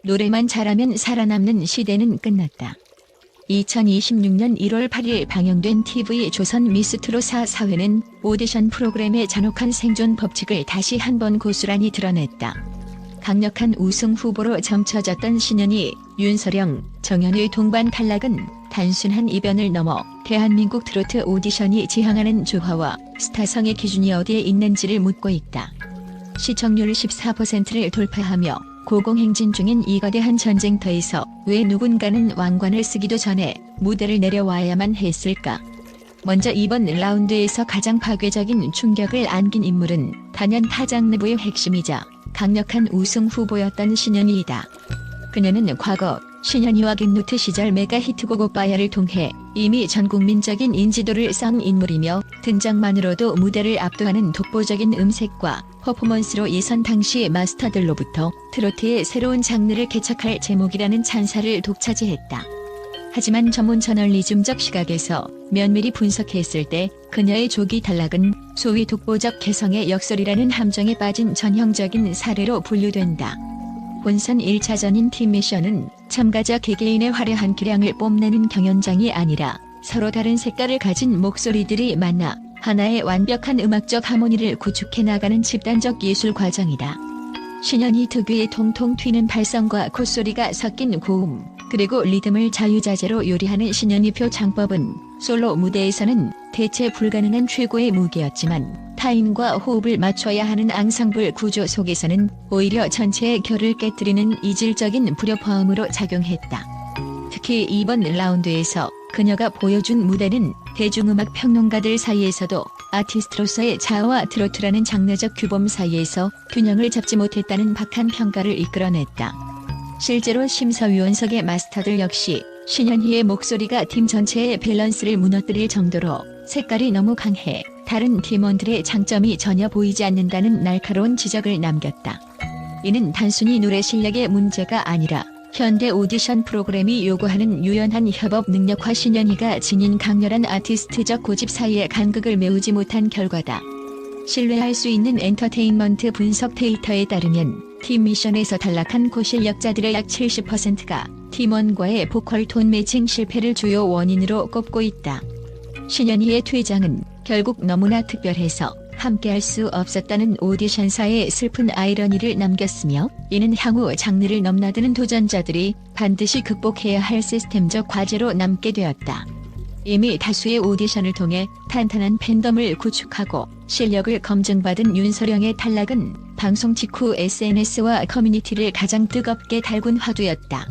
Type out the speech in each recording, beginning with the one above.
노래만 잘하면 살아남는 시대는 끝났다. 2026년 1월 8일 방영된 TV 조선 미스트롯 4회는 오디션 프로그램의 잔혹한 생존 법칙을 다시 한번 고스란히 드러냈다. 강력한 우승 후보로 점쳐졌던 신현희, 윤서령, 정연의 동반 탈락은 단순한 이변을 넘어 대한민국 트로트 오디션이 지향하는 조화와 스타성의 기준이 어디에 있는지를 묻고 있다. 시청률 14%를 돌파하며 고공행진 중인 이 거대한 전쟁터에서 왜 누군가는 왕관을 쓰기도 전에 무대를 내려와야만 했을까? 먼저 이번 라운드에서 가장 파괴적인 충격을 안긴 인물은 단연 타 장르부의 핵심이자 강력한 우승 후보였던 신현희이다. 그녀는 과거 신현희와 갱노트 시절 메가 히트곡 오빠야를 통해 이미 전국민적인 인지도를 쌓은 인물이며 등장만으로도 무대를 압도하는 독보적인 음색과 퍼포먼스로 예선 당시 마스터들로부터 트로트의 새로운 장르를 개척할 제목이라는 찬사를 독차지했다. 하지만 전문 저널리즘적 시각에서 면밀히 분석했을 때 그녀의 조기 탈락은 소위 독보적 개성의 역설이라는 함정에 빠진 전형적인 사례로 분류된다. 본선 1차전인 팀 미션은 참가자 개개인의 화려한 기량을 뽐내는 경연장이 아니라 서로 다른 색깔을 가진 목소리들이 만나 하나의 완벽한 음악적 하모니를 구축해 나가는 집단적 예술 과정이다. 신현희 특유의 통통 튀는 발성과 콧소리가 섞인 고음, 그리고 리듬을 자유자재로 요리하는 신현희표 창법은 솔로 무대에서는 대체 불가능한 최고의 무기였지만 타인과 호흡을 맞춰야 하는 앙상블 구조 속에서는 오히려 전체의 결을 깨뜨리는 이질적인 불협화음으로 작용했다. 특히 이번 라운드에서 그녀가 보여준 무대는 대중음악 평론가들 사이에서도 아티스트로서의 자아와 트로트라는 장르적 규범 사이에서 균형을 잡지 못했다는 박한 평가를 이끌어냈다. 실제로 심사위원석의 마스터들 역시 신현희의 목소리가 팀 전체의 밸런스를 무너뜨릴 정도로 색깔이 너무 강해 다른 팀원들의 장점이 전혀 보이지 않는다는 날카로운 지적을 남겼다. 이는 단순히 노래 실력의 문제가 아니라 현대 오디션 프로그램이 요구하는 유연한 협업 능력과 신현희가 지닌 강렬한 아티스트적 고집 사이의 간극을 메우지 못한 결과다. 신뢰할 수 있는 엔터테인먼트 분석 데이터에 따르면 팀 미션에서 탈락한 고실력자들의 약 70%가 팀원과의 보컬 톤 매칭 실패를 주요 원인으로 꼽고 있다. 신현희의 퇴장은 결국 너무나 특별해서 함께할 수 없었다는 오디션사의 슬픈 아이러니를 남겼으며 이는 향후 장르를 넘나드는 도전자들이 반드시 극복해야 할 시스템적 과제로 남게 되었다. 이미 다수의 오디션을 통해 탄탄한 팬덤을 구축하고 실력을 검증받은 윤서령의 탈락은 방송 직후 SNS와 커뮤니티를 가장 뜨겁게 달군 화두였다.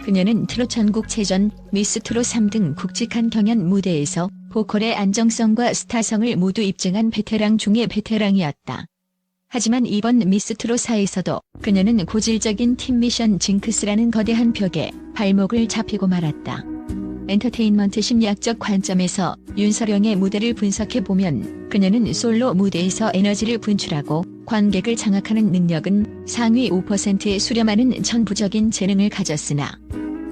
그녀는 트롯 전국체전, 미스트롯 3등 굵직한 경연 무대에서 보컬의 안정성과 스타성을 모두 입증한 베테랑 중의 베테랑이었다. 하지만 이번 미스트롯4에서도 그녀는 고질적인 팀 미션 징크스라는 거대한 벽에 발목을 잡히고 말았다. 엔터테인먼트 심리학적 관점에서 윤서령의 무대를 분석해보면 그녀는 솔로 무대에서 에너지를 분출하고 관객을 장악하는 능력은 상위 5%에 수렴하는 천부적인 재능을 가졌으나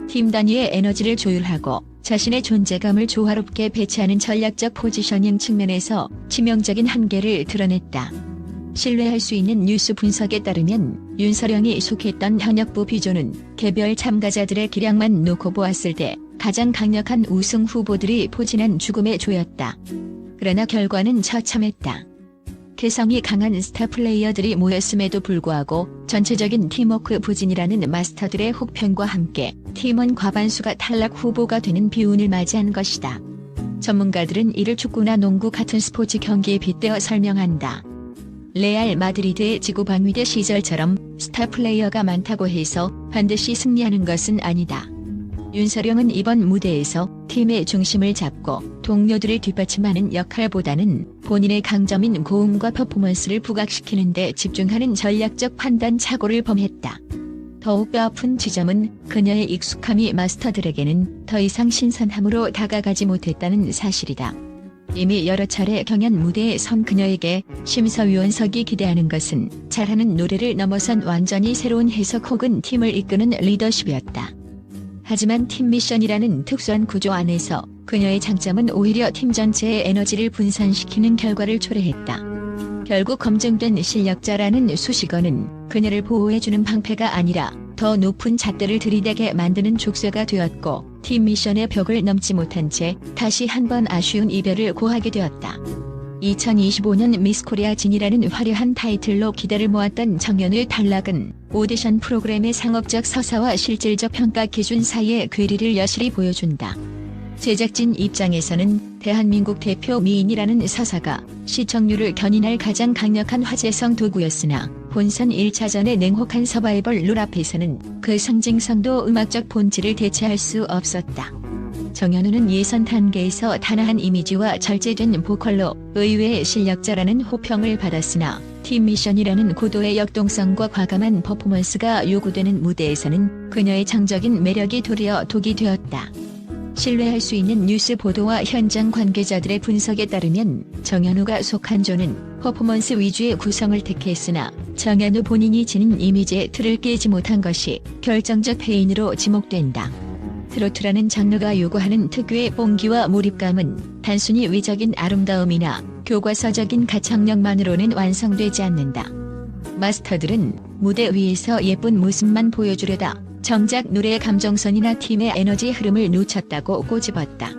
팀 단위의 에너지를 조율하고 자신의 존재감을 조화롭게 배치하는 전략적 포지셔닝 측면에서 치명적인 한계를 드러냈다. 신뢰할 수 있는 뉴스 분석에 따르면 윤서령이 속했던 현역부 비조는 개별 참가자들의 기량만 놓고 보았을 때 가장 강력한 우승 후보들이 포진한 죽음의 조였다. 그러나 결과는 처참했다. 개성이 강한 스타 플레이어들이 모였음에도 불구하고 전체적인 팀워크 부진이라는 마스터들의 혹평과 함께 팀원 과반수가 탈락 후보가 되는 비운을 맞이한 것이다. 전문가들은 이를 축구나 농구 같은 스포츠 경기에 빗대어 설명한다. 레알 마드리드의 지구방위대 시절처럼 스타 플레이어가 많다고 해서 반드시 승리하는 것은 아니다. 윤서령은 이번 무대에서 팀의 중심을 잡고 동료들을 뒷받침하는 역할보다는 본인의 강점인 고음과 퍼포먼스를 부각시키는 데 집중하는 전략적 판단 착오를 범했다. 더욱 뼈아픈 지점은 그녀의 익숙함이 마스터들에게는 더 이상 신선함으로 다가가지 못했다는 사실이다. 이미 여러 차례 경연 무대에 선 그녀에게 심사위원석이 기대하는 것은 잘하는 노래를 넘어선 완전히 새로운 해석 혹은 팀을 이끄는 리더십이었다. 하지만 팀 미션이라는 특수한 구조 안에서 그녀의 장점은 오히려 팀 전체의 에너지를 분산시키는 결과를 초래했다. 결국 검증된 실력자라는 수식어는 그녀를 보호해주는 방패가 아니라 더 높은 잣대를 들이대게 만드는 족쇄가 되었고 팀 미션의 벽을 넘지 못한 채 다시 한번 아쉬운 이별을 고하게 되었다. 2025년 미스 코리아 진이라는 화려한 타이틀로 기대를 모았던 정연우의 탈락은 오디션 프로그램의 상업적 서사와 실질적 평가 기준 사이의 괴리를 여실히 보여준다. 제작진 입장에서는 대한민국 대표 미인이라는 서사가 시청률을 견인할 가장 강력한 화제성 도구였으나 본선 1차전의 냉혹한 서바이벌 룰 앞에서는 그 상징성도 음악적 본질을 대체할 수 없었다. 정연우는 예선 단계에서 단아한 이미지와 절제된 보컬로 의외의 실력자라는 호평을 받았으나 팀 미션이라는 고도의 역동성과 과감한 퍼포먼스가 요구되는 무대에서는 그녀의 정적인 매력이 도리어 독이 되었다. 신뢰할 수 있는 뉴스 보도와 현장 관계자들의 분석에 따르면 정연우가 속한 조는 퍼포먼스 위주의 구성을 택했으나 정연우 본인이 지닌 이미지의 틀을 깨지 못한 것이 결정적 패인으로 지목된다. 트로트라는 장르가 요구하는 특유의 뽕기와 몰입감은 단순히 위적인 아름다움이나 교과서적인 가창력만으로는 완성되지 않는다. 마스터들은 무대 위에서 예쁜 모습만 보여주려다 정작 노래의 감정선이나 팀의 에너지 흐름을 놓쳤다고 꼬집었다.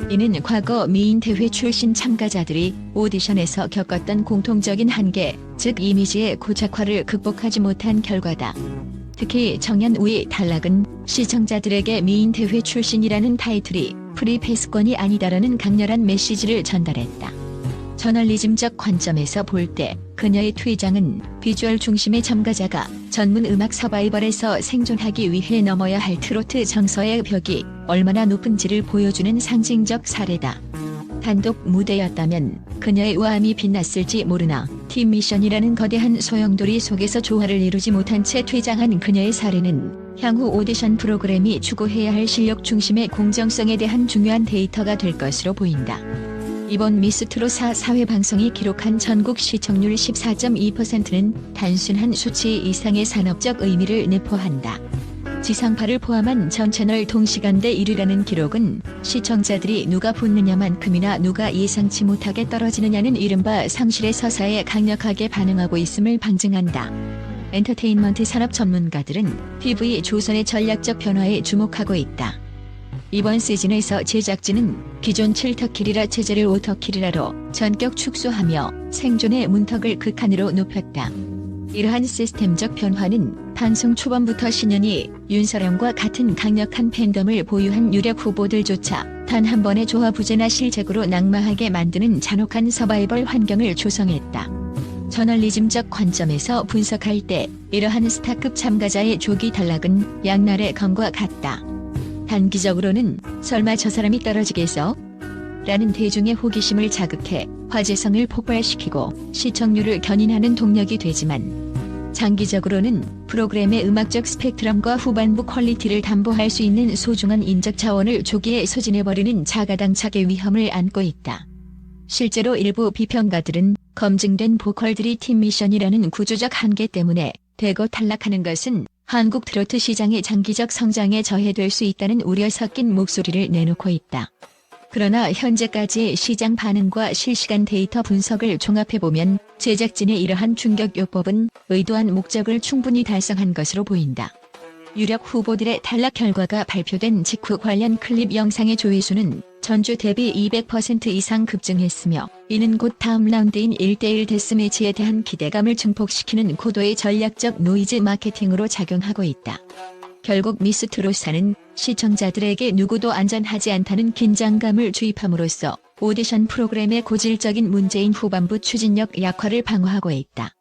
이는 과거 미인 대회 출신 참가자들이 오디션에서 겪었던 공통적인 한계, 즉 이미지의 고착화를 극복하지 못한 결과다. 특히 정연우의 탈락은 시청자들에게 미인 대회 출신이라는 타이틀이 프리패스권이 아니다라는 강렬한 메시지를 전달했다. 저널리즘적 관점에서 볼 때 그녀의 퇴장은 비주얼 중심의 참가자가 전문 음악 서바이벌에서 생존하기 위해 넘어야 할 트로트 정서의 벽이 얼마나 높은지를 보여주는 상징적 사례다. 단독 무대였다면 그녀의 우아함이 빛났을지 모르나 팀 미션이라는 거대한 소용돌이 속에서 조화를 이루지 못한 채 퇴장한 그녀의 사례는 향후 오디션 프로그램이 추구해야 할 실력 중심의 공정성에 대한 중요한 데이터가 될 것으로 보인다. 이번 미스트롯 4회 방송이 기록한 전국 시청률 14.2%는 단순한 수치 이상의 산업적 의미를 내포한다. 지상파를 포함한 전 채널 동시간대 1위라는 기록은 시청자들이 누가 붙느냐만큼이나 누가 예상치 못하게 떨어지느냐는 이른바 상실의 서사에 강력하게 반응하고 있음을 방증한다. 엔터테인먼트 산업 전문가들은 TV 조선의 전략적 변화에 주목하고 있다. 이번 시즌에서 제작진은 기존 7터키리라 체제를 5터키리라로 전격 축소하며 생존의 문턱을 극한으로 높였다. 이러한 시스템적 변화는 방송 초반부터 신현이 윤서령과 같은 강력한 팬덤을 보유한 유력 후보들조차 단 한 번의 조화부재나 실책으로 낙마하게 만드는 잔혹한 서바이벌 환경을 조성했다. 저널리즘적 관점에서 분석할 때 이러한 스타급 참가자의 조기 탈락은 양날의 검과 같다. 단기적으로는 설마 저 사람이 떨어지겠어? 라는 대중의 호기심을 자극해 화제성을 폭발시키고 시청률을 견인하는 동력이 되지만 장기적으로는 프로그램의 음악적 스펙트럼과 후반부 퀄리티를 담보할 수 있는 소중한 인적 자원을 조기에 소진해버리는 자가당착의 위험을 안고 있다. 실제로 일부 비평가들은 검증된 보컬들이 팀 미션이라는 구조적 한계 때문에 대거 탈락하는 것은 한국 트로트 시장의 장기적 성장에 저해될 수 있다는 우려 섞인 목소리를 내놓고 있다. 그러나 현재까지의 시장 반응과 실시간 데이터 분석을 종합해보면 제작진의 이러한 충격요법은 의도한 목적을 충분히 달성한 것으로 보인다. 유력 후보들의 탈락 결과가 발표된 직후 관련 클립 영상의 조회수는 전주 대비 200% 이상 급증했으며 이는 곧 다음 라운드인 1대1 데스매치에 대한 기대감을 증폭시키는 고도의 전략적 노이즈 마케팅으로 작용하고 있다. 결국 미스트롯사는 시청자들에게 누구도 안전하지 않다는 긴장감을 주입함으로써 오디션 프로그램의 고질적인 문제인 후반부 추진력 약화를 방어하고 있다.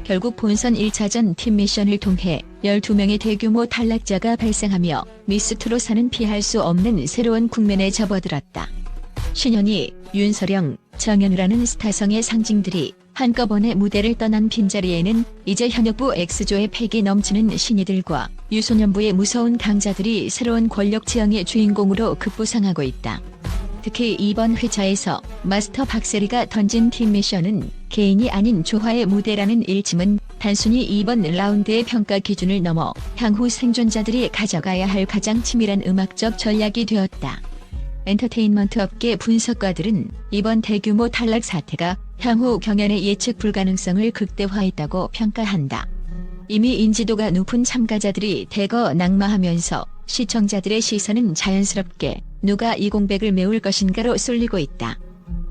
결국 본선 1차전 팀 미션을 통해 12명의 대규모 탈락자가 발생하며 미스트롯사는 피할 수 없는 새로운 국면에 접어들었다. 신현희, 윤서령, 정연우라는 스타성의 상징들이 한꺼번에 무대를 떠난 빈자리에는 이제 현역부 X조의 패기 넘치는 신이들과 유소년부의 무서운 강자들이 새로운 권력 지형의 주인공으로 급부상하고 있다. 특히 이번 회차에서 마스터 박세리가 던진 팀 미션은 개인이 아닌 조화의 무대라는 일침은 단순히 이번 라운드의 평가 기준을 넘어 향후 생존자들이 가져가야 할 가장 치밀한 음악적 전략이 되었다. 엔터테인먼트 업계 분석가들은 이번 대규모 탈락 사태가 향후 경연의 예측 불가능성을 극대화했다고 평가한다. 이미 인지도가 높은 참가자들이 대거 낙마하면서 시청자들의 시선은 자연스럽게 누가 이 공백을 메울 것인가로 쏠리고 있다.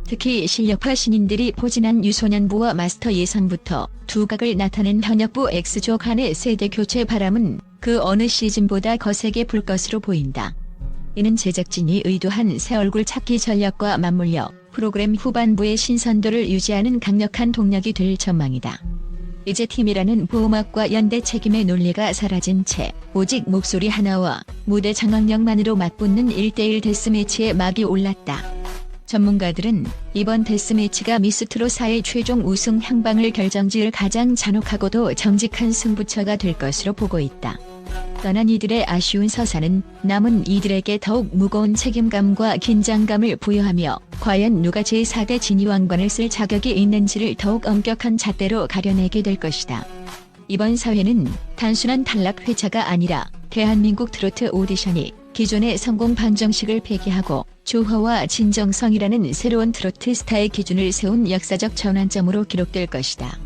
특히 실력파 신인들이 포진한 유소년부와 마스터 예선부터 두각을 나타낸 현역부 X조 간의 세대 교체 바람은 그 어느 시즌보다 거세게 불 것으로 보인다. 이는 제작진이 의도한 새 얼굴 찾기 전략과 맞물려 프로그램 후반부의 신선도를 유지하는 강력한 동력이 될 전망이다. 이제 팀이라는 보호막과 연대 책임의 논리가 사라진 채 오직 목소리 하나와 무대 장악력만으로 맞붙는 1대1 데스매치에 막이 올랐다. 전문가들은 이번 데스매치가 미스트롯4의 최종 우승 향방을 결정지을 가장 잔혹하고도 정직한 승부처가 될 것으로 보고 있다. 떠난 이들의 아쉬운 서사는 남은 이들에게 더욱 무거운 책임감과 긴장감을 부여하며 과연 누가 제4대 진위왕관을 쓸 자격이 있는지를 더욱 엄격한 잣대로 가려내게 될 것이다. 이번 사회는 단순한 탈락 회차가 아니라 대한민국 트로트 오디션이 기존의 성공 방정식을 폐기하고 조화와 진정성이라는 새로운 트로트 스타의 기준을 세운 역사적 전환점으로 기록될 것이다.